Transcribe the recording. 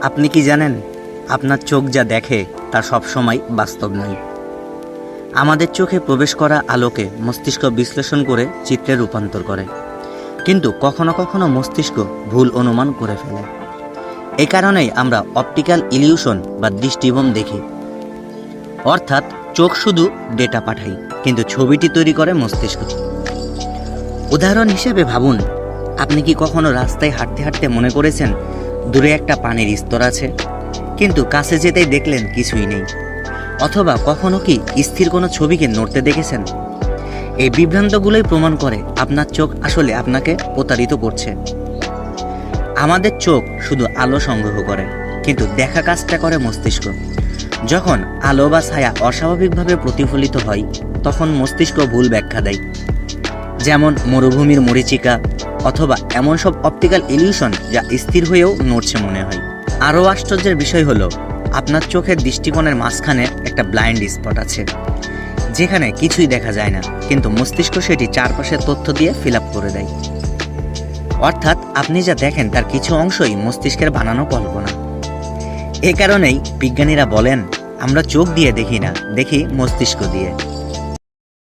আপনি কি জানেন, আপনার চোখ যা দেখে তা সবসময় বাস্তব নয়। আমাদের চোখে প্রবেশ করা আলোকে মস্তিষ্ক বিশ্লেষণ করে চিত্রে রূপান্তর করে, কিন্তু কখনো কখনো মস্তিষ্ক ভুল অনুমান করে ফেলে। এ কারণেই আমরা অপটিক্যাল ইলিউশন বা দৃষ্টিভ্রম দেখি। অর্থাৎ চোখ শুধু ডেটা পাঠায়, কিন্তু ছবিটি তৈরি করে মস্তিষ্ক। উদাহরণ হিসেবে ভাবুন, আপনি কি কখনো রাস্তায় হাঁটতে হাঁটতে মনে করেছেন দূরে একটা পানির স্তর আছে, কিন্তু কাছে যেতেই দেখলেন কিছুই নেই? অথবা কখনো কি স্থির কোনো ছবিকে নড়তে দেখেছেন? এই বিভ্রান্তগুলোই প্রমাণ করে আপনার চোখ আসলে আপনাকে প্রতারিত করছে। আমাদের চোখ শুধু আলো সংগ্রহ করে, কিন্তু দেখা কাজটা করে মস্তিষ্ক। যখন আলো বা ছায়া অস্বাভাবিকভাবে প্রতিফলিত হয়, তখন মস্তিষ্ক ভুল ব্যাখ্যা দেয়, যেমন মরুভূমির মরীচিকা, অথবা এমন সব অপটিক্যাল ইলিউশন যা স্থির হয়েও নড়ছে মনে হয়। আরও আশ্চর্যের বিষয় হলো, আপনার চোখের দৃষ্টিকোণের মাঝখানে একটা ব্লাইন্ড স্পট আছে, যেখানে কিছুই দেখা যায় না, কিন্তু মস্তিষ্ক সেটি চারপাশের তথ্য দিয়ে ফিল আপ করে দেয়। অর্থাৎ আপনি যা দেখেন তার কিছু অংশই মস্তিষ্কের বানানো কল্পনা। এ কারণেই বিজ্ঞানীরা বলেন, আমরা চোখ দিয়ে দেখি না, দেখি মস্তিষ্ক দিয়ে।